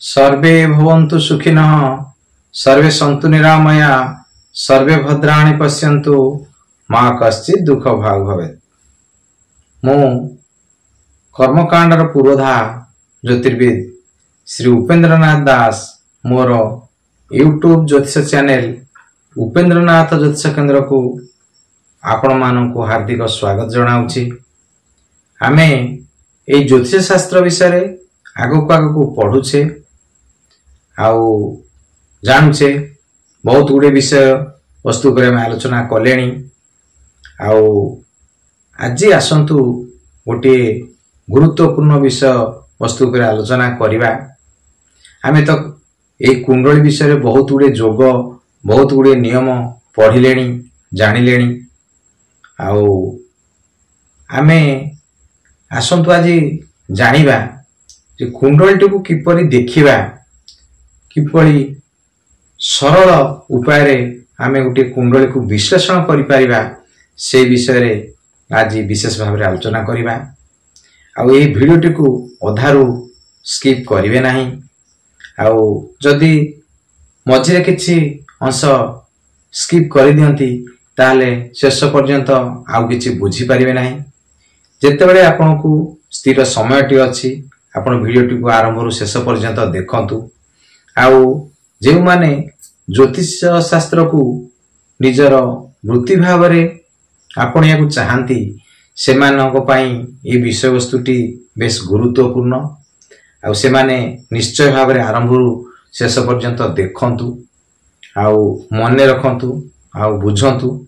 सर्वे भवन्तु सुखिनः सर्वे सन्तु निरामया सर्वे भद्राणि पश्यन्तु मा कश्चित् दुःख भाग् भवेत्। मु कर्मकांडर पूर्वधा ज्योतिर्विद श्री उपेन्द्रनाथ दास मोर यूट्यूब ज्योतिष चैनल उपेन्द्रनाथ ज्योतिष केन्द्र को आपण मानक हार्दिक स्वागत जनाऊँगी। आमे ए ज्योतिष शास्त्र विषय आगक आगक पढ़ुचे आउ जानुचे बहुत गुड़े विषय वस्तु पर आलोचना कले। आज आसतु गोटे गुरुत्वपूर्ण विषय वस्तु पर आलोचना करिबा। आमे तो ए कुंडली विषय बहुत गुड़े जोग बहुत गुड़े नियम पढ़िले जानिले। आमे आसतु आज जानिबा जे कुंडली को किपरि देखिबा, किपरि सरल उपाय रे आमे गोटे कुंडली को विश्लेषण करि परिबा से विषय रे आज विशेष भाव आलोचना करिबा। आउ ए भिडियोटी को अधारू स्किप करिवे नाही। आउ जदि मझिरे किछि अंश स्किप करि दियंती ताले शेष पर्यंत आउ किछि बुझी परिवे नाही। जेतेबेले आपनको स्थिर समयटी अछि आपण भिडियोटी को आरंभ रु शेष पर्यंत देखंतु। आउ जे माने ज्योतिष शास्त्र को निजर वृत्ति भाव रे आपण याकु चाहंती सेमानक पई ए विषय वस्तुटी बेस गुरुत्वपूर्ण। आउ सेमाने निश्चय भाव रे आरंभ रु शेष पर्यंत देखंतु आउ मने रखंतु आउ बुझंतु।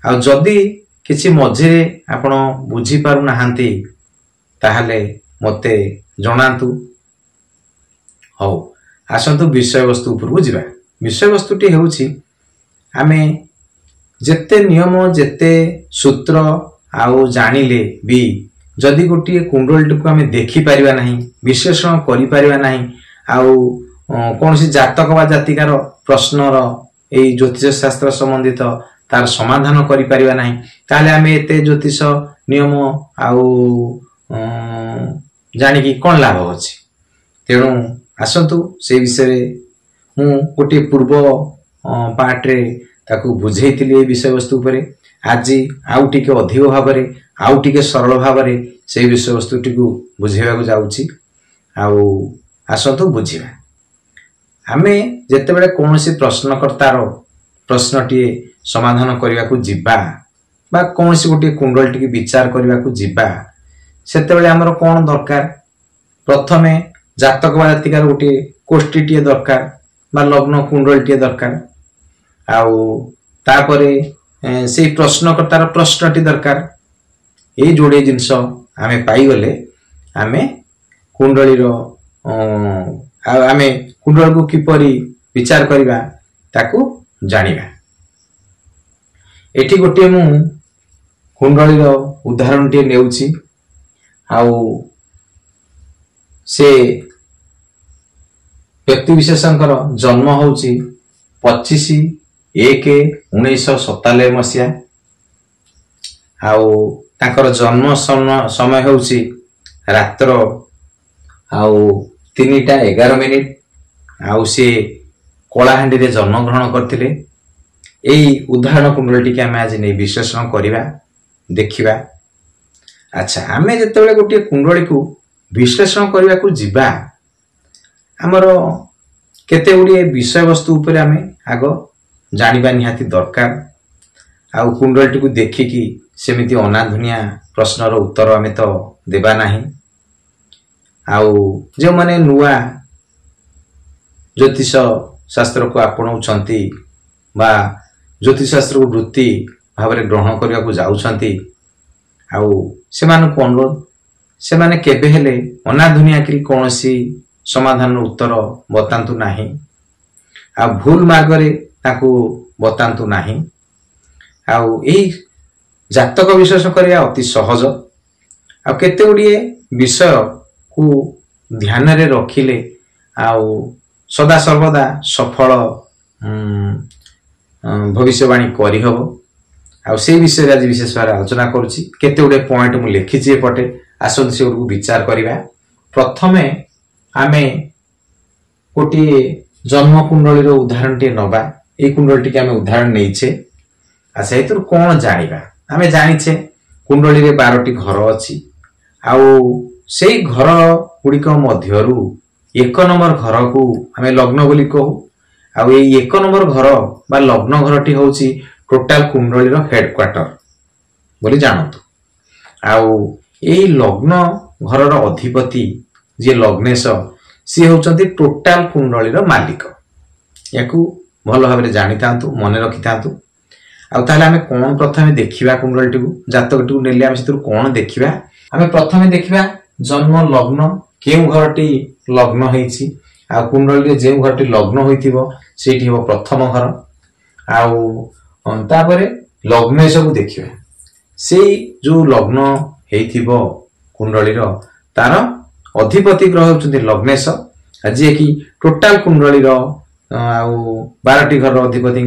आउ जदी किछि मझिरे आपण बुझी पारु नाहंती ताहले मते जणांतु। हौ आसंतु विषय वस्तु उपर बुझिबा। विषय वस्तुटी हेउछि आमे जेते नियम जेते सूत्र आउ जानिले भी जदि गोटे कुंडली को आमे देखि परिबा नाही, विश्लेषण करि परिबा नाही, आउ कोनसी जातक वा जातिकार प्रश्नर ए ज्योतिष शास्त्र संबंधित तार समाधान करि परिबा नाही, ताले आमे एते ज्योतिष नियम आउ जानि कि कोन लाभ अछि। तेणु आसंतु से विषय मु गोटे पूर्व पार्ट रे ताकू बुझेइतिली ए विषय वस्तु उपरे। आज आउ टिके अधिक भाव रे आउ टिके सरल भाव रे से विषय वस्तुटी को बुझेबा को जाउची। आउ आसंतु बुझिबा। आमे जेतेबेले कोनोसी प्रश्नकर्तार प्रश्नटी समाधान करबा को जिबा बा कोनोसी गोटे कुंडली टिके विचार करबा को जिबा सेतेबेले हमर कोन दरकार, प्रथमे जातक वा जातिकार गोटे कोष्ठीटी दरकार बा लग्न कुंडलीटी दरकार। आउ तापरे से प्रश्नकर्तार प्रश्नटी दरकार। ए जोड़े जिनस आमे पाई गले आमे कुंडली रो आमे कुंडली को किपरि विचार करिबा ताकू जानिबा। एठी गोटे मु कुंडली रो उदाहरण टे नेउची। आउ से व्यक्ति विशेषकर जन्म होउची 25/1/1997 मसिया। आउ ताकर जन्म समय होउची रात्र आउ 3:11। आउ से कलाहांडी रे जन्म ग्रहण करथिले। एई उदाहरण कुंडली के हम आज नै विश्लेषण करिबा देखिबा। अच्छा, आमे जेतेबेले गोटे कुंडली को विश्लेषण करबा को जिबा हमर केते गुडी विषय वस्तु ऊपर आमे आगो जानिबा निहाती दरकार। आउ कुंडली को देखिकी सेमिति अनाधुनिया प्रश्नर उत्तर आमे तो देबा नाही। आउ जे माने नुआ ज्योतिष शास्त्र को आपणाउछंती बा ज्योतिष शास्त्र को वृत्ति भाव रे ग्रहण करबा को जाउछंती आउ सेमान को अनुरोध से माने केबे हेले अनाधुनिया करी कोनोसी समाधान उत्तर बतांतु नाही। आ भूल मार्गरे ताकू बतांतु नाही। आउ एई जातक विश्लेषण करिया अति सहज। आ केते गुडिए विषय को ध्यान रे रखिले आउ सदा सर्वदा सफल भविष्यवाणी करि हबो। आउ से विषय आज विशेष भाव आलोचना करूची। केते गुडे पॉइंट मु लिखिची एपटे आसंत से विचार करिबा। प्रथमे आमे गोटे जन्म कुंडली उदाहरण टे नवा ये कुंडली टी आम उदाहरण नहीं। अच्छा ये कौन जाना आम जाचे कुंडली 12टी घर अच्छी से घर गुड़िक मध्यरु 1 नंबर घर को आम लग्न बोली कहू। आ 1 नंबर घर बा लग्न घर टी हूँ टोटाल कुंडली हेडक्वार्टर बोली जानतु। आउ यही लग्न घर अधिपति जी लग्नेश सी होचंती टोटाल कुंडली मालिक। या भल भाव जानी था मन रखी था। आने आम कौन प्रथम देखा कुंडली को जातक टी नेले आम से कौन देखा आम प्रथम देखा जन्म लग्न के घर टी लग्न होती कुंडली जो घर टी लग्न होती हम प्रथम घर। आउे लग्नेश को देखा से जो लग्न हो कुंडली तार अधिपति ग्रह होती लग्नेश जी कि टोटाल कुंडली 12टी घर अधिपति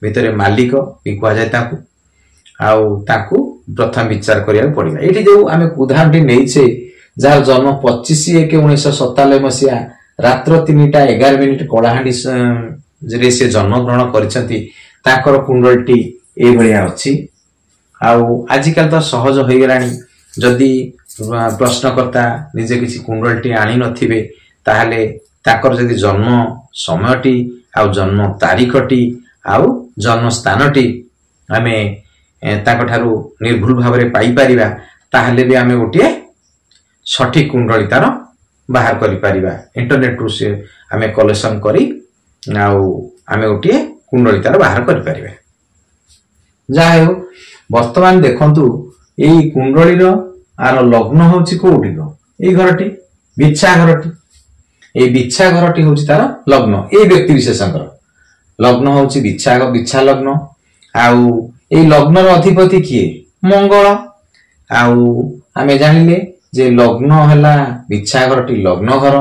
भितर मालिक भी कहुए। प्रथम विचार करा पड़ा ये जो आम उदाहरण नहीं जार जन्म 25/1/1997 मसीहा रात्र 3:11 कलाहांडी से जन्म ग्रहण कर कुंडली ये अच्छी। आजिकल तो सहज हो गला जदि प्रश्नकर्ता निजे किसी कुंडली आनी नथिबे ताहले ताकर जदि जन्म समयटी आउ जन्म तारीखटी आउ जन्म स्थानटी आमे ताकठारु निर्भुल भाव में पाई परिबा ताहले भी आमे गोटे सठिक कुंडली तार बाहर करि परिबा। इंटरनेट रु से आमे कलेक्शन करी आमे गोटे कुंडली तार बाहर करि परिबा। जाहे वर्तमान देखंतु एई कुंडली आर लग्न होची कोउटी ए घरटी बिच्छा घरटी ए बिच्छा घरटी होची तार लग्न ए व्यक्ति विशेषकर लग्न होची बिच्छा लग्न। आउ ए लग्नर अधिपति किए मंगल। आमे जानिले जे लग्न हला बिच्छा घरटी लग्न घर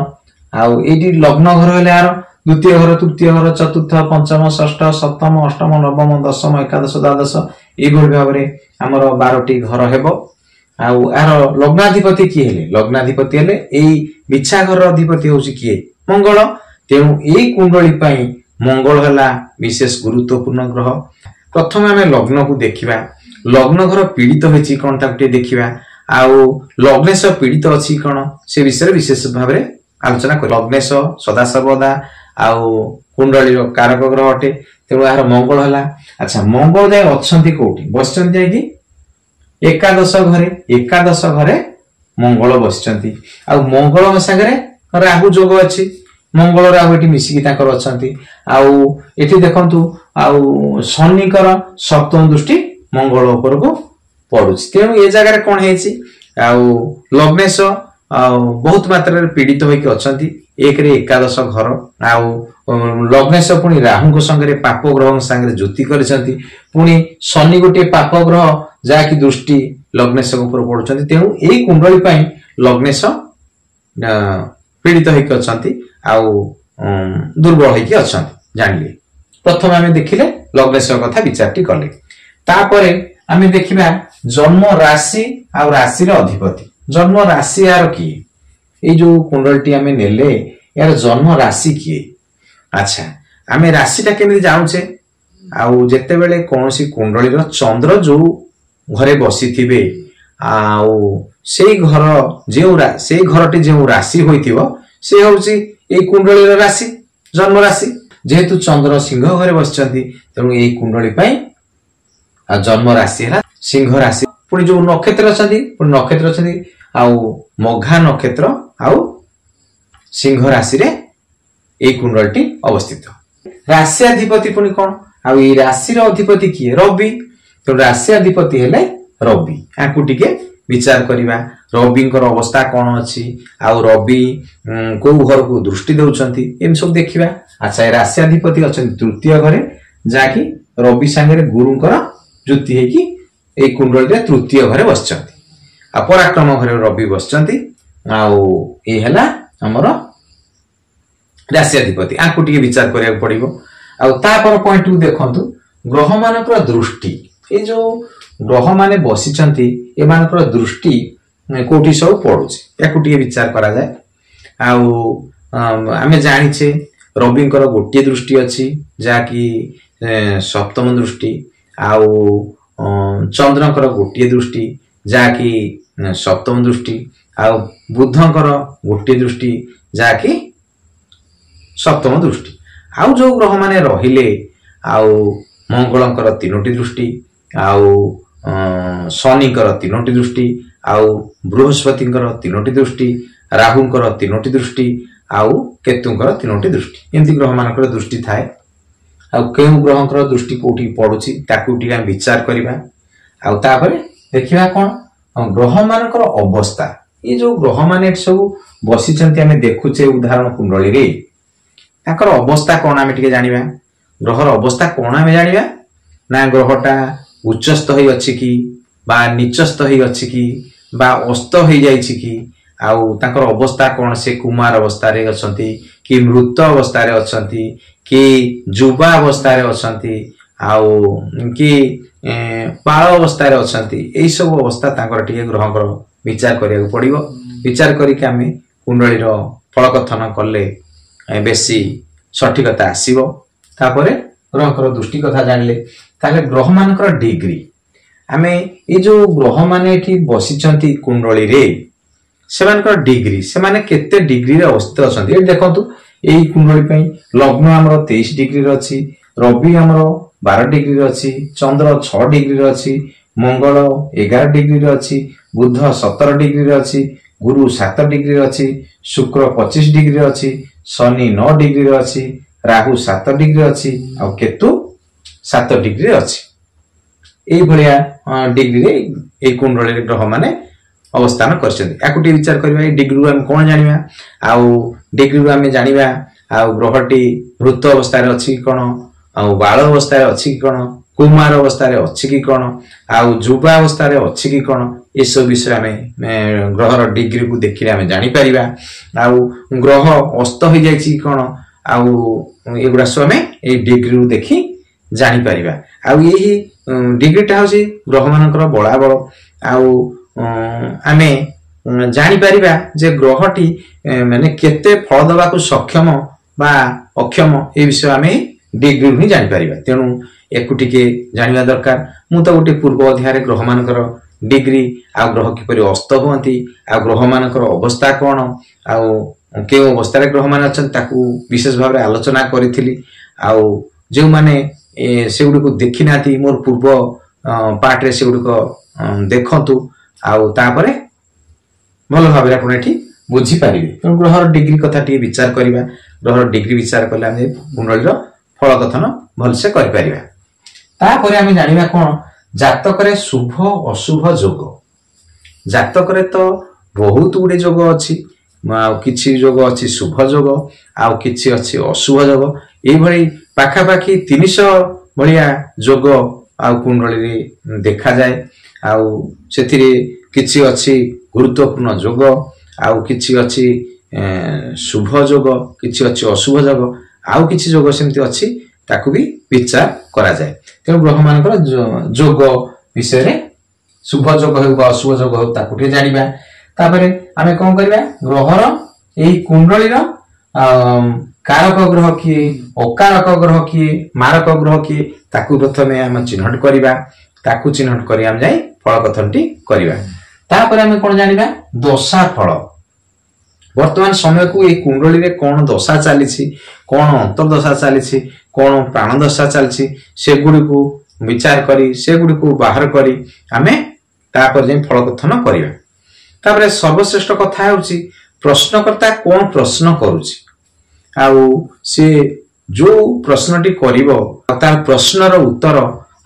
आउटी लग्न घर हेले आर द्वितीय घर तृतीय घर चतुर्थ पंचम षष्ठ सप्तम अष्टम नवम दशम एकादश द्वादश ये भाव में आमर 12टी घर हेबो। आर लग्नाधिपति किए हेले लग्नाधिपति हेले एई बिच्छा घर अधिपति होची किए मंगल। तेणु एई कुंडली पई मंगल हला विशेष गुरुत्वपूर्ण ग्रह। प्रथम आम लग्न को देखा लग्न घर पीड़ित होती कौन ताकटे देखा लग्नेश पीड़ित अच्छी कौन से विषय विशेष भाव में आलोचना कर। लग्नेश सदा सर्वदा कुंडली कारक ग्रह अटे तेणु यार मंगल है। अच्छा मंगल जाए अच्छा कौटी बस एकादश घरे मंगल बस मंगल सागर राहु जोग अच्छी मंगल राहु ये मिसिकी अच्छा देखु शनिकर सप्तम दृष्टि मंगल उपर को पड़ू। तेणु ये जगह कौन है लग्नेश बहुत मात्रा पीड़ित होकर अच्छा एक एकादश घर लग्नेश पुणी राहु संगे पाप ग्रह संगे ज्योति पुणी शनि गोटे पाप ग्रह जहाँकि दृष्टि लग्नेश ऊपर पड़ुं। तेणु यही कुंडली लग्नेश पीड़ित होकर अच्छा दुर्बल होकर अच्छा जानिले। प्रथम आम देखिले लग्नेश कथा विचारटी कले तापर आम देखा जन्म राशि आ राशि अधिपति। जन्म राशि यार किए ये जो कुंडली आम नेले यार जन्म राशि किए। अच्छा आम राशिटा केमी जाऊे आते बेले कौन सी कुंडली चंद्र जो घरे बसी थे घर से घरटी जो राशि होइथिबो से होची ए कुंडली राशि जन्म राशि। जेहेतु चंद्र सिंह घरे बसचंती तेणु यही कुंडली जन्म राशि है सिंह राशि। पुणी जो नक्षत्र अच्छा नक्षत्र अच्छा मघा नक्षत्र सिंह राशि रे यही कुंडली अवस्थित। राशि अधिपति पुणी कौन आई राशि अधिपति किए रवि। तो राशि अधिपति हेले रवि आपको टिके विचार करिबा रवि अवस्था कौन अच्छी रवि को घर को दृष्टि दौरान एम सब देखा। अच्छा राशि अधिपति अच्छा तृतीय घरे जहाँकि रवि सांगे गुरुंकर ज्योति है कुंडली तृतीय घरे बस पराक्रम घरे रवि बस आमर राशि अधिपति आपको टिके विचार करिया पड़िबो। तापर पॉइंट देखु ग्रह मान दृष्टि ये जो ग्रह माने बसिचंती एमान दृष्टि कोटी सब पड़ुछि या विचार करा जाए। आमे जानिछे रविंकर गोटे दृष्टि अच्छी जहाँकि सप्तम दृष्टि आउ चंद्रकर गोटे दृष्टि जहाँकि सप्तम दृष्टि आउ बुधंकर गोटे दृष्टि जहाँकि सप्तम दृष्टि आउ जो ग्रह माने रहिले आउ मंगलंकर तीनोटी दृष्टि आउ शनिकर तीनोटी दृष्टि आउ बृहस्पतिंकर तीनोटी दृष्टि राहुंकर तीनोटी दृष्टि आउ केतुंकर तीनोटी दृष्टि एमती ग्रह मानकर दृष्टि थाए आउ केउ ग्रहंकर दृष्टि कोठी पड़ुछि ताकू टिका विचार करिबा आउ तापरे देखिबा कोन ग्रह मानकर अवस्था ये जो ग्रह माने सब बसिचंती हमें देखुचे उदाहरण कुंडली रे ताकर अवस्था कोन हमें टिके जानिबा ग्रहर अवस्था कोन हमें जानिबा ना ग्रहटा उच्चस्थ होई अछि कि बा नीचस्थ होई अछि कि बा अस्त होई जाइछि कि आउ ताकर अवस्था कोन से कुमार अवस्था रे अछंती कि मृत अवस्था रे अछंती कि जुवा अवस्था रे अछंती आउ कि बाल अवस्था रे अछंती एई सब अवस्था ताकर टिके ग्रहकर विचार करिया पड़िबो विचार करी के हमें कुंडली रो फल कथन करले बेसी सठिकता आसीबो तापरे ग्रहकर दृष्टि कथा जानले ताले ग्रह मानकर डिग्री हमें ये जो ग्रह माने एठी बसिचंती कुंडली रे सेमानकर डिग्री से माने केते डिग्री रे अवस्थित अछंती ए देखंतु एई कुंडली पई लग्न हमरो 23 डिग्री रे अछि रवि हमरो 12 डिग्री रे अछि चंद्र 6 डिग्री रे अछि मंगल 11 डिग्री रे अछि बुध 17 डिग्री रे अछि गुरु 7 डिग्री रे अछि शुक्र 25 डिग्री रे अछि शनि 9 डिग्री रे अछि राहु 7 डिग्री रे अछि आ केतु 7 डिग्री रे अछि एई भलिया डिग्री रे ए कुंडली रे ग्रह माने अवस्थान करछथि याकुटी विचार करबा ए डिग्री रो हम कोन जानिबा आउ डिग्री रो हम जानिबा आउ ग्रहटी मृत अवस्था रे अछि कोन आउ बाल अवस्था रे अछि कोन कुमार अवस्था रे अछि कि कोन आउ जुवा अवस्था रे अछि कि कोन ए सब विषय हमें ग्रह रो डिग्री को देखिले हम जानि परिबा आउ ग्रह अस्त हो जाइछि कोन आउ एगुडा सब हमें ए डिग्री रो देखि जानि परिबा आउ एही डिग्रीटा होछि ग्रह मानकर बळाबळ आउ आमे जानि परिबा जे ग्रहटी माने केते फल दबा को सक्षम बा अक्षम ए विषय आमे डिग्री ही जानि परिबा तेनु एकुटी के जानिबा दरकार मु तो गोटे पूर्व अध्याय ग्रह मानकर डिग्री आ ग्रह किपरि अस्त होंती आ ग्रह मानकर अवस्था कोन आ के अवस्था रे ग्रह मान अछन ताकू विशेष भाव रे आलोचना करिथिली आ जे माने से गुडी को देखि नाती मोर पूर्व पार्ट रे से गुडी को देखंतु आउ तापरे भल भाव रे आपण एठी बुझी पारिबे तो ग्रहर डिग्री कथा टी विचार करिबा ग्रहर डिग्री विचार करले हम कुंडली रो फल कथन भल से करि पारिबा तापरे हम जानिबा कोन जातक रे शुभ अशुभ योग जातक रे तो बहुत गुडे योग अछि आ किछि योग अछि शुभ योग आ किछि अछि अशुभ योग एई भली पाखा पाखी 300 बलिया योग आ कुंडली रे देखा जाय आ सेथिरे किछि अछि गुरुत्वपूर्ण योग आ किछि अछि शुभ योग किछि अछि अशुभ योग आ किछि योग सेमति अछि ताकू भी विचार करा जाय ते ग्रह मानकर योग विषय रे शुभ योग हो बा अशुभ योग हो ताकू के जानिबा तापरे आमे कोन करबा ग्रहर एई कुंडली रो कारक ग्रह की अकारक ग्रह की मारक ग्रह की ताकू प्रथमे हम चिन्हट करिबा ताकू चिन्हट करी हम जाई फल कथनटी करिबा तापरे हम कोन जानिबा दशा फल वर्तमान समय को ए कुंडली रे कोन दशा चली छि कोन अंतर्दशा चली छि कोन प्राण दशा चली छि से गुडी को विचार करी से गुडी को बाहर करी हमें तापर जे फल कथन करिबा तापरे सर्वश्रेष्ठ कथा होछि प्रश्नकर्ता कोन प्रश्न करूछि आउ से जो प्रश्नटी करिवो तार प्रश्नर उत्तर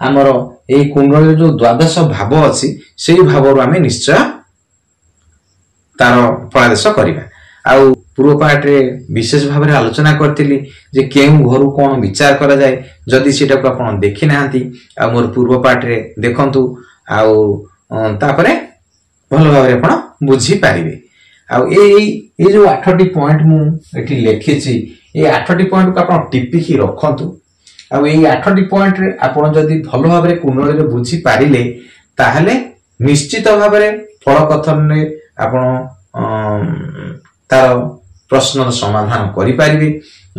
हमर ए कुंडली जो द्वादश भाव अछि सेही भाव रो हमें निश्चय तार फलादेश करिबा आउ पूर्व पार्ट रे विशेष भाव रे आलोचना करथिली जे केउ घरु कोन विचार करा जाय जदि सेटा को आपण देखि नाहंती आ मोर पूर्व पार्ट रे देखंतु आउ तापरे भलो भाव रे आपण बुझी पारिबे आउ ए जो 8टी पॉइंट मु एठी लेखिछि ए 8टी पॉइंट को आपण टिपि की रखंतु आउ ए 8टी पॉइंट रे आपण जदि भलो भाव रे कुंडली रे बुझी पारिले ताहले निश्चित भाव रे फल कथन रे आपण तार प्रश्न समाधान करि पारिबे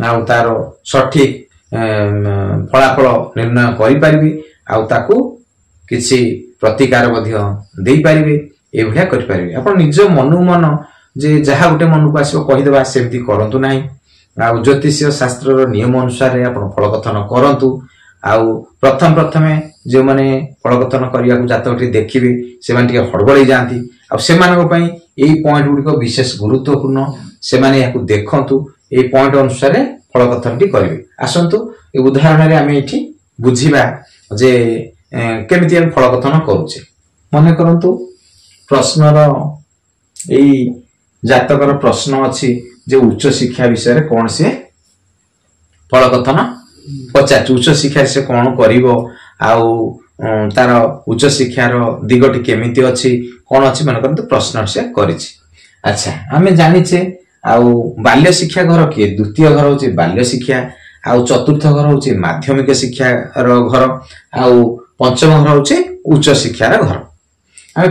ଆଉ ତାର ସଠିक ଫଳାଫଳ ନିର୍ଣ୍ଣୟ କରିପାରିବେ ଆଉ ତାକୁ କିଛି ପ୍ରତିକାର ମଧ୍ୟ ଦେଇପାରିବେ ଏଭଳିଆ କରିପାରିବେ। ଆପଣ ନିଜ ମନକୁ ମନ ଯେ ଯାହା ଗୋଟେ ମନକୁ ଆସିବ କହିଦେବା ସେମିତି କରନ୍ତୁ ନାହିଁ। ଆଉ ଜ୍ୟୋତିଷ ଶାସ୍ତ୍ରର ନିୟମ ଅନୁସାରେ ଆପଣ ଫଳକଥନ କରନ୍ତୁ। ଆଉ ପ୍ରଥମେ ଯେଉଁମାନେ ଫଳକଥନ କରିବାକୁ ଜାତକଟି ଦେଖିବେ ସେମାନେ ଟିକେ ହଡବଡେଇ ଯାଆନ୍ତି। ଆଉ ସେମାନଙ୍କ ପାଇଁ ଏଇ ପଏଣ୍ଟ ଗୁଡିକ ବିଶେଷ ଗୁରୁତ୍ୱପୂର୍ଣ୍ଣ। ସେମାନେ ଏହାକୁ ଦେଖନ୍ତୁ, ଏଇ ପଏଣ୍ଟ ଅନୁସାରେ ଫଳକଥନଟି କରିବେ। ଆସନ୍ତୁ ଏ ଉଦାହରଣରେ ଆମେ ଏଠି ବୁଝିବା ଯେ କେମିତି ଆମେ ଫଳକଥନ କରୁଛେ। ମନେ କରନ୍ତୁ ପ୍ରଶ୍ନର ଏଇ ଜାତକର ପ୍ରଶ୍ନ ଅଛି ଯେ ଉଚ୍ଚ ଶିକ୍ଷା ବିଷୟରେ କଣ ସେ ଫଳକଥନ ପଚାରୁଛି। ଉଚ୍ଚ ଶିକ୍ଷାରେ ସେ କଣ କରିବ ଆଉ ତାର ଉଚ୍ଚ ଶିକ୍ଷାର ଦିଗଟି କେମିତି ଅଛି କଣ ଅଛି ମନେ କରନ୍ତୁ ପ୍ରଶ୍ନ ସେ କରିଛି। ଆଚ୍ଛା ଆମେ ଜାଣିଛେ ଆଉ ବାଲ୍ୟ ଶିକ୍ଷା ଘର କିଏ? ଦ୍ୱିତୀୟ ଘର ହଉଛି ବାଲ୍ୟ ଶିକ୍ଷା, ଆଉ ଚତୁର୍ଥ ଘର ହଉଛି ମାଧ୍ୟମିକ ଶିକ୍ଷାର ଘର, ଆଉ ପଞ୍ଚମ ଘର ହଉଛି ଉଚ୍ଚ ଶିକ୍ଷାର ଘର। ଆମେ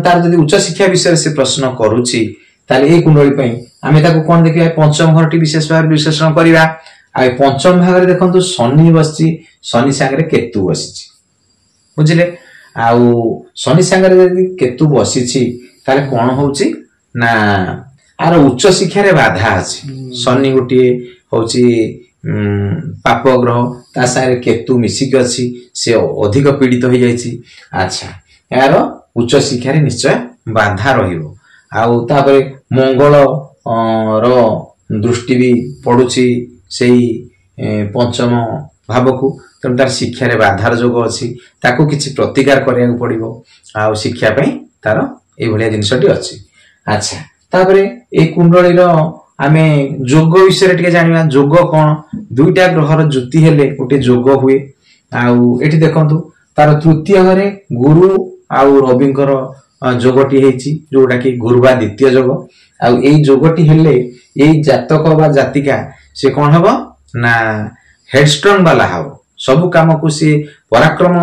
ତାର ଯଦି ଉଚ୍ଚ ଶିକ୍ଷା ବିଷୟରେ ସେ ପ୍ରଶ୍ନ କରୁଛି ତାହେଲେ ଏଇ କୁଣ୍ଡଳୀ ପାଇଁ ଆମେ ତାକୁ କଣ ଦେଖିବା? ପଞ୍ଚମ ଘରଟି ବିଶେଷ ଭାବରେ ବିଶ୍ଳେଷଣ କରିବା। ଆଉ ପଞ୍ଚମ ଭାଗରେ ଦେଖନ୍ତୁ ଶନି ବସିଛି, ଶନି ସାଙ୍ଗରେ କେତୁ ବସିଛି, ବୁଝିଲେ? ଆଉ ଶନି ସାଙ୍ଗରେ ଯଦି କେତୁ ବସିଛି ତାହେଲେ କଣ ହଉଛି ନା ଆର ଉଚ୍ଚ ଶିକ୍ଷାରେ ବାଧା ଅଛି। ଶନି ଗୋଟିଏ ହଉଛି ପାପ ଗ୍ରହ, ତା ସାଙ୍ଗରେ କେତୁ ମିଶିକି ଅଛି, ସେ ଅଧିକ ପୀଡିତ ହେଇଯାଇଛି। ଆଚ୍ଛା ଏହାର ଉଚ୍ଚ ଶିକ୍ଷାରେ ନିଶ୍ଚୟ ବାଧା ରହିବ। ଆଉ ତାପରେ ମଙ୍ଗଳ ର ଦୃଷ୍ଟି ବି ପଡୁଛି ସେଇ ପଞ୍ଚମ ଭାବକୁ, ତେଣୁ ତାର ଶିକ୍ଷାରେ ବାଧାର ଯୋଗ ଅଛି, ତାକୁ କିଛି ପ୍ରତିକାର କରିବାକୁ ପଡିବ। ଆଉ ଶିକ୍ଷା ପାଇଁ ତାର ଏଇଭଳିଆ ଜିନିଷଟି ଅଛି। ଆଚ୍ଛା ତାପରେ ଏଇ କୁଣ୍ଡଳୀର ଆମେ ଯୋଗ ବିଷୟରେ ଟିକେ ଜାଣିବା। ଯୋଗ କଣ? ଦୁଇଟା ଗ୍ରହର ଯୁତି ହେଲେ ଗୋଟେ ଯୋଗ ହୁଏ। ଆଉ ଏଠି ଦେଖନ୍ତୁ ତାର ତୃତୀୟ ଘରେ ଗୁରୁ ଆଉ ରବିଙ୍କର ଯୋଗଟି ହେଇଛି, ଯୋଉଟା କି ଗୁରୁ ବା ଦ୍ୱିତୀୟ ଯୋଗ। ଆଉ ଏଇ ଯୋଗଟି ହେଲେ ଏଇ ଜାତକ ବା ଜାତିକା ସେ କଣ ହବ ନା ହେଡଷ୍ଟ୍ରଙ୍ଗ ବାଲା ହବ। ସବୁ କାମକୁ ସେ ପରାକ୍ରମ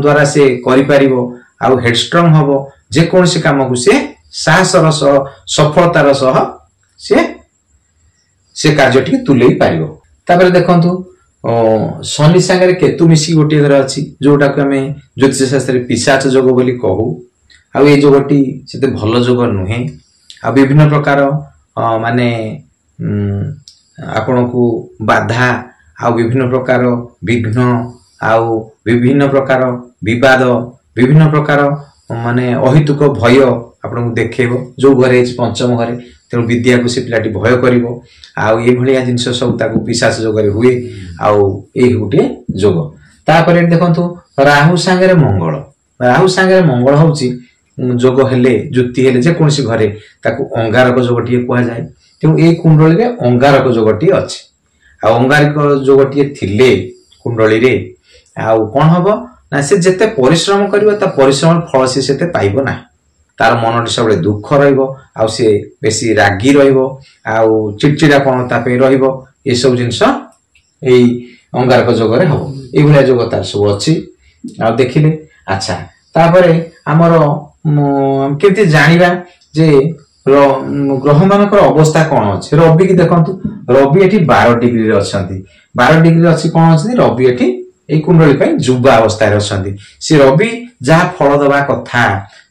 ଦ୍ଵାରା ସେ କରିପାରିବ। ଆଉ ହେଡଷ୍ଟ୍ରଙ୍ଗ ହବ, ଯେକୌଣସି କାମକୁ ସେ ସାହସର ସହ ସଫଳତାର ସହ ସେ କାର୍ଯ୍ୟଟିକୁ ତୁଲେଇ ପାରିବ। ତାପରେ ଦେଖନ୍ତୁ ଶନି ସାଙ୍ଗରେ କେତୁ ମିଶିକି ଗୋଟିଏ ଘରେ ଅଛି, ଯୋଉଟାକୁ ଆମେ ଜ୍ୟୋତିଷ ଶାସ୍ତ୍ରରେ ପିଶାଚ ଯୋଗ ବୋଲି କହୁ। ଆଉ ଏଇ ଯୋଗଟି ସେତେ ଭଲ ଯୋଗ ନୁହେଁ। ଆଉ ବିଭିନ୍ନ ପ୍ରକାର ମାନେ ଆପଣଙ୍କୁ ବାଧା ଆଉ ବିଭିନ୍ନ ପ୍ରକାର ବିଘ୍ନ ଆଉ ବିଭିନ୍ନ ପ୍ରକାର ବିବାଦ, ବିଭିନ୍ନ ପ୍ରକାର ମାନେ ଅହେତୁକ ଭୟ ଆପଣଙ୍କୁ ଦେଖେଇବ। ଯୋଉ ଘରେ ହେଇଛି ପଞ୍ଚମ ଘରେ, ତେଣୁ ବିଦ୍ୟାକୁ ସେ ପିଲାଟି ଭୟ କରିବ। ଆଉ ଏଇଭଳିଆ ଜିନିଷ ସବୁ ତାକୁ ପିଶାଚ ଯୋଗରେ ହୁଏ। ଆଉ ଏଇ ଗୋଟିଏ ଯୋଗ। ତାପରେ ଦେଖନ୍ତୁ ରାହୁ ସାଙ୍ଗରେ ମଙ୍ଗଳ, ରାହୁ ସାଙ୍ଗରେ ମଙ୍ଗଳ ହଉଛି ଯୋଗ ହେଲେ ଯୁକ୍ତି ହେଲେ ଯେକୌଣସି ଘରେ ତାକୁ ଅଙ୍ଗାରକ ଯୋଗଟିଏ କୁହାଯାଏ। ତେଣୁ ଏଇ କୁଣ୍ଡଳୀରେ ଅଙ୍ଗାରକ ଯୋଗଟିଏ ଅଛି। ଆଉ ଅଙ୍ଗାରକ ଯୋଗଟିଏ ଥିଲେ କୁଣ୍ଡଳୀରେ ଆଉ କଣ ହବ ନା ସେ ଯେତେ ପରିଶ୍ରମ କରିବ ତା ପରିଶ୍ରମର ଫଳ ସେ ସେତେ ପାଇବ ନାହିଁ। ତାର ମନଟି ସବୁବେଳେ ଦୁଃଖ ରହିବ, ଆଉ ସେ ବେଶୀ ରାଗି ରହିବ, ଆଉ ଚିଡଚିଡାପଣ ତା ପାଇଁ ରହିବ। ଏସବୁ ଜିନିଷ ଏଇ ଅଙ୍ଗାରକ ଯୋଗରେ ହବ। ଏଇଭଳିଆ ଯୋଗ ତାର ସବୁ ଅଛି। ଆଉ ଦେଖିଲେ ଆଚ୍ଛା ତାପରେ ଆମର କେମିତି ଜାଣିବା ଯେ ଗ୍ରହ ମାନଙ୍କର ଅବସ୍ଥା କଣ ଅଛି? ରବି କି ଦେଖନ୍ତୁ, ରବି ଏଠି 12 ଡିଗ୍ରୀରେ ଅଛନ୍ତି। 12 ଡିଗ୍ରୀରେ ଅଛି କଣ ଅଛନ୍ତି? ରବି ଏଠି ଏଇ କୁଣ୍ଡଳୀ ପାଇଁ ଯୁବା ଅବସ୍ଥାରେ ଅଛନ୍ତି। ସେ ରବି ଯାହା ଫଳ ଦବା କଥା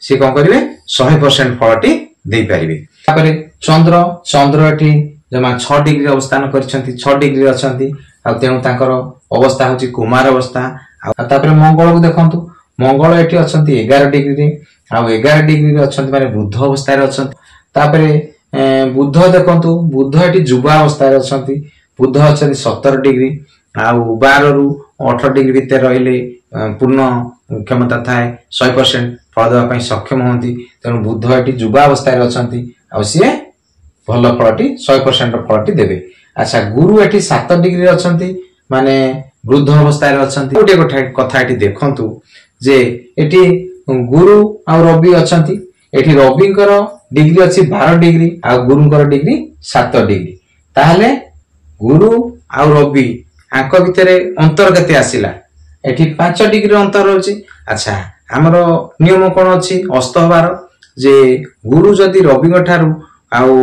ସେ କଣ କରିବେ? 100% ଫଳଟି ଦେଇପାରିବେ। ତାପରେ ଚନ୍ଦ୍ର ଏଠି ଜମା 6 ଡିଗ୍ରୀ ଅବସ୍ଥାନ କରିଛନ୍ତି, 6 ଡିଗ୍ରୀ ଅଛନ୍ତି। ଆଉ ତେଣୁ ତାଙ୍କର ଅବସ୍ଥା ହଉଛି କୁମାର ଅବସ୍ଥା। ଆଉ ତାପରେ ମଙ୍ଗଳକୁ ଦେଖନ୍ତୁ, ମଙ୍ଗଳ ଏଠି ଅଛନ୍ତି 11 ଡିଗ୍ରୀରେ, ଆଉ 11 ଡିଗ୍ରୀରେ ଅଛନ୍ତି ମାନେ ବୃଦ୍ଧ ଅବସ୍ଥାରେ ଅଛନ୍ତି। ତାପରେ ବୁଧ ଦେଖନ୍ତୁ, ବୁଧ ଏଠି ଯୁବା ଅବସ୍ଥାରେ ଅଛନ୍ତି। ବୁଧ ଅଛନ୍ତି 17 ଡିଗ୍ରୀ, ଆଉ 12 ରୁ 18 ଡିଗ୍ରୀ ଭିତରେ ରହିଲେ ପୂର୍ଣ୍ଣ କ୍ଷମତା ଥାଏ, 100% ଫଳ ଦେବା ପାଇଁ ସକ୍ଷମ ହୁଅନ୍ତି। ତେଣୁ ବୁଧ ଏଠି ଯୁବା ଅବସ୍ଥାରେ ଅଛନ୍ତି, ଆଉ ସିଏ ଭଲ ଫଳଟି 100% ଫଳଟି ଦେବେ। ଆଚ୍ଛା ଗୁରୁ ଏଠି 7 ଡିଗ୍ରୀରେ ଅଛନ୍ତି, ମାନେ ବୃଦ୍ଧ ଅବସ୍ଥାରେ ଅଛନ୍ତି। ଗୋଟେ କଥା ଏଠି ଦେଖନ୍ତୁ ଯେ ଏଠି ଗୁରୁ ଆଉ ରବି ଅଛନ୍ତି। ଏଠି ରବିଙ୍କର ଡିଗ୍ରୀ ଅଛି 12 ଡିଗ୍ରୀ, ଆଉ ଗୁରୁଙ୍କର ଡିଗ୍ରୀ 7 ଡିଗ୍ରୀ। ତାହେଲେ ଗୁରୁ ଆଉ ରବି ଆଙ୍କ ଭିତରେ ଅନ୍ତର କେତେ ଆସିଲା? ଏଠି 5 ଡିଗ୍ରୀ ଅନ୍ତର ରହୁଛି। ଆଚ୍ଛା ଆମର ନିୟମ କଣ ଅଛି ଅସ୍ତ ହବାର? ଯେ ଗୁରୁ ଯଦି ରବିଙ୍କ ଠାରୁ ଆଉ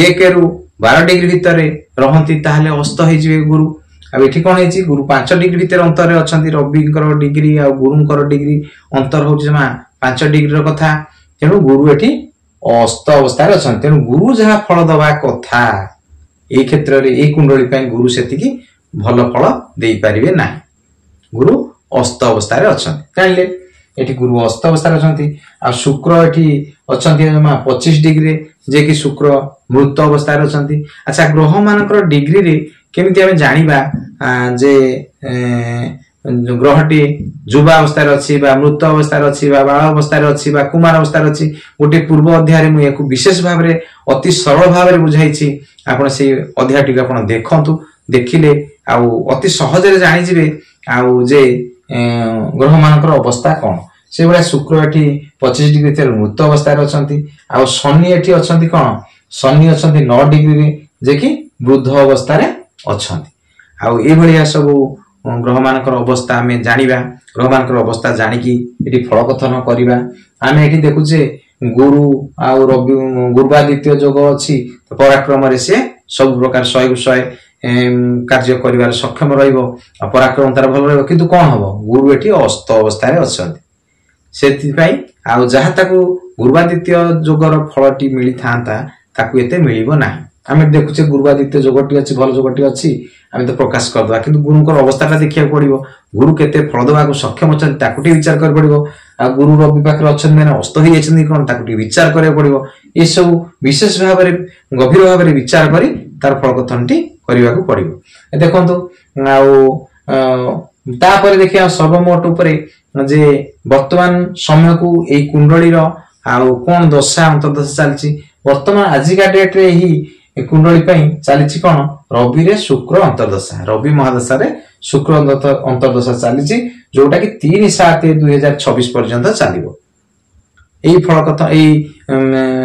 1 ରୁ 12 डिग्री भितर रहंती ताहले अस्त हो जिवे गुरु। अब एठी कोन हेची गुरु 5 डिग्री भितर अंतर रे अछंती, रविंकर डिग्री आ गुरुंकर डिग्री अंतर हो जमा 5 डिग्री रो कथा। तेणु गुरु एठी अस्त अवस्था रे अछंती, तेणु गुरु जहा फल दबा कथा ए क्षेत्र रे ए कुंडली पय गुरु सेति भल फल देई परिबे नाही। गुरु अस्त अवस्था रे अछंती, जानले एठी गुरु अस्त अवस्था रे अछंती। आ शुक्र एठी अछंती जमा 25 डिग्री जे कि शुक्र मृत अवस्था रे अछंती। अच्छा ग्रह मानकर डिग्री रे केमिति हमें जानिबा जे ग्रहटी युवा अवस्था रे अछि बा मृत अवस्था रे अछि बा बाल अवस्था रे अछि बा कुमार अवस्था रे अछि। गोटे पूर्व अध्याय रे मु एको विशेष भाव रे अति सरल भाव रे बुझाइछि, आपण से अध्याय टिक आपण देखंतु, देखिले आउ अति सहज रे जानि जिवे आउ जे ग्रह मानकर अवस्था कोन। से बडा शुक्र एठी 25 डिग्री रे मृत अवस्था रे अछंती। आउ शनि एठी अछंती कोन, शनि अछंती 9 डिग्री रे जे कि वृद्ध अवस्था रे अछंती। आउ ए भलिया सब ग्रह मानकर अवस्था हमें जानिबा, ग्रह मानकर अवस्था जानि कि एठी फल कथन करिबा। हमें एठी देखुचे गुरु आउ रवि गुरुवादित्य योग अछि, तो पराक्रम रे से सब प्रकार 100 कार्य करिवार सक्षम रहिबो, पराक्रम तार भल रहिबो। किंतु कोन हबो गुरु एठी अस्त अवस्था रे अछंती, सेति पई आउ जहा ताकू गुरुवादित्य योगर फलटी मिली थांता ताकू एते मिलिबो नाही। आमे देखुचे गुरुवादित्य योगटी अछि, भल योगटी अछि, आमे तो प्रकाश कर दवा, किंतु गुरुंकर अवस्थाटा देखिया पड़िबो। गुरु केते फल दबाको सक्षम अछन ताकुटी विचार कर पड़िबो। आ गुरु रवि पाखरे अछन माने अस्त होई जाछन कोन ताकुटी विचार करे पड़िबो। ए सब विशेष भाव रे गभीर भाव रे विचार करी तार फल कथनटी करिवाको पड़िबो। देखंतु आउ तापर देखिया सर्वमोट उपरे जे वर्तमान समय को ए कुंडली रो आउ कोन दशा अंतर्दशा चलची। वर्तमान आजिका डेट रे ही कुंडली पई चलीची कोन रवि रे शुक्र अंतर्दशा, रवि महादशा रे शुक्र अंतर्दशा चलीची, जोटा कि 3/7/2026 पर्यंत चलिबो। एई फल कथा एई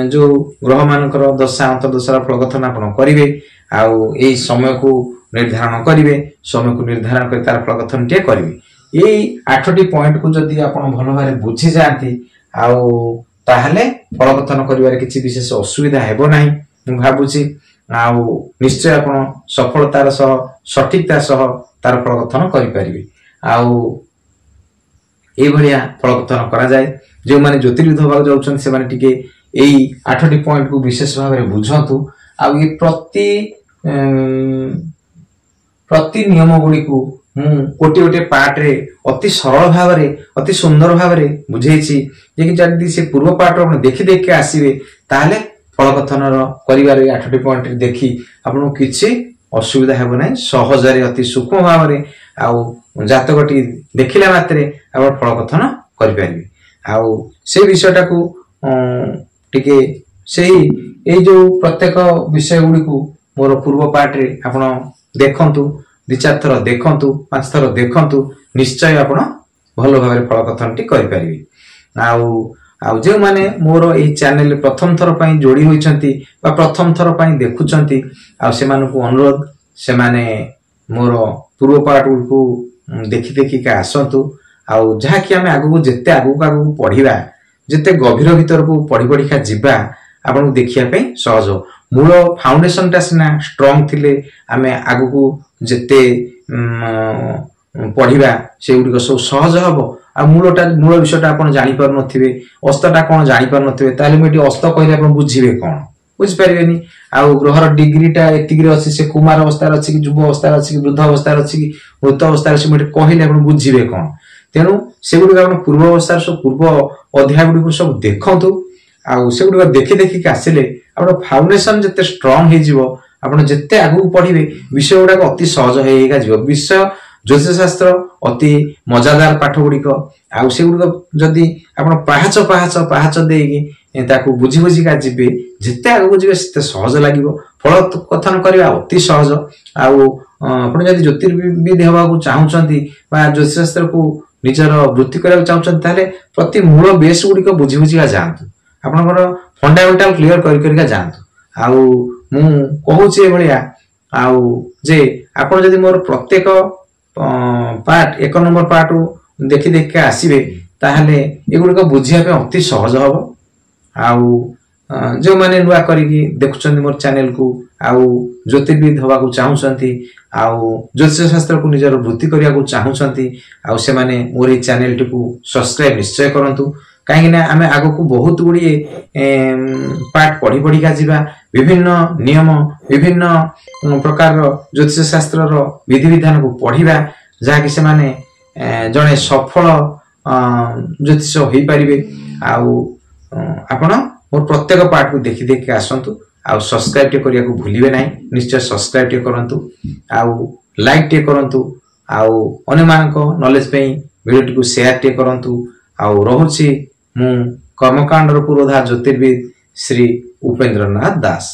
जो ग्रह मानकर दशा अंतर्दशा फल कथन आपण करिवे आउ एई समय को निर्धारण करिवे, समय को निर्धारण कर तार फल कथन टे करिवे। एई 8टी पॉइंट को जदी आपण भलो भारे बुझी जांती आउ ताहले फल कथन करिवारे किछि विशेष असुविधा हेबो नाही। मु भाबुची आउ निश्चय आपण सफलतार सह सठिकता सह तार फल कथन करि परिबे। आउ ए भलिया फल कथन करा जाय। जे माने ज्योतिर्विद भाग जाउछन से माने टिके एई 8टी पॉइंट को विशेष भाव रे बुझंतु। आउ ये प्रति नियम गुडी को मु कोटी कोटी पार्ट रे अति सरल भाव रे अति सुंदर भाव रे बुझेछि, जे कि जदी से पूर्व पार्ट आपण देखि देख के आसीबे ताले फल कथन रो करिवारे 8टी पॉइंट देखि आपन किछि असुविधा हेबो नै। सहज रे अति सूक्ष्म भाव रे आउ जातकटी देखिला मात्रे आपण फल कथन करि परिबे। आउ से विषयटा को टिके सेही ए जो प्रत्येक विषय गुडी को मोर पूर्व पार्ट रे आपण देखंतु, 2-4 थर देखंतु, 5 थर देखंतु, निश्चय आपण भलो भाबरे फल कथनटी करि परिबे। आउ जे माने मोर एही चैनल प्रथम थर पई जोडी होइचंती बा प्रथम थर पई देखुचंती आउ से मानको अनुरोध से माने मोर पूर्व पार्ट को देखि देखि का आसंतु। आउ जहा कि हमें आगु जेते आगु पढिबा, जेते गभीर भीतर को पढि पढि का जिबा आपण देखिया पे सहज। मूल फाउंडेशन टा सिना स्ट्रांग थिले हमें आगु को जेते पढिबा से उडी सब सहज हबो। आ मूल विषयटा आपण जानि पर नथिबे, अस्तटा कोन जानि पर नथिबे, ताले मेटी अस्त कहले आपण बुझिबे कोन, बुझ परिबेनी। आउ ग्रहर डिग्रीटा एतिगिरे अछि, से कुमार अवस्था रे अछि कि युवा अवस्था रे अछि कि वृद्ध अवस्था रे अछि कि मृत अवस्था रे अछि, मेटी कहले आपण बुझिबे कोन। तेनु से गुडी आपण पूर्व अवस्था सब पूर्व अध्याय गुडी को सब देखंतु। आउ से गुडी देखि देखि के आसिले आपण फाउंडेशन जते स्ट्रांग हे जिवो, आपण जते आगु पढिबे विषय गुडा को अति सहज हेगा जिवो। विषय ज्योतिष शास्त्र अति मजादार पाठ गुडी को आउ से गुडी जदी आपण पाहाच देगी ताकू बुझी बुझी का जिबे, जते आगु जिबे सेते सहज लागिवो। फल कथन करिवा अति सहज। आउ आपण जदी ज्योतिर्विद हेबा को चाहुचंती बा ज्योतिष शास्त्र को निजर वृत्ति करा चाहुचंती ताले प्रति मूल बेस गुडी को बुझी बुझी का जानतु, आपनकर फंडामेंटल क्लियर करि का जानतु। आउ मु कहूची ए भलिया आउ जे आपण जदी मोर प्रत्येक पार्ट 1 नंबर पार्ट देखि देख के आसीबे ताहले एगुडी को बुझिया पे अति सहज हबो। आउ जो माने नुआ करिकी देखुचंदी मोर चैनल को आउ ज्योतिर्विद होबाकू चाहूछंती आउ ज्योतिष शास्त्र को निजर वृत्ति करिया को चाहूछंती आउ से माने मोर ई चैनल टिकू सब्सक्राइब निश्चय करंतु काहे ना आमे आगो को बहुत गुडी पाठ पढ़ी पढ़ी का जीवा विभिन्न नियम विभिन्न प्रकार ज्योतिष शास्त्र रो विधि विधान को पढ़िबा जहा कि से माने जने सफल ज्योतिष होई परिबे आउ आपण मोर प्रत्येक पाठ को देखि देखि आसंतु आउ सब्सक्राइब टे करिया को भूलिबे नाही निश्चय सब्सक्राइब टे करंतु आउ लाइक टे करंतु आउ अन्य मानको नॉलेज पे वीडियो को शेयर टे करंतु आउ रहुछि मु कर्मकांडर पुरोधा ज्योतिर्विद श्री उपेंद्रनाथ दास।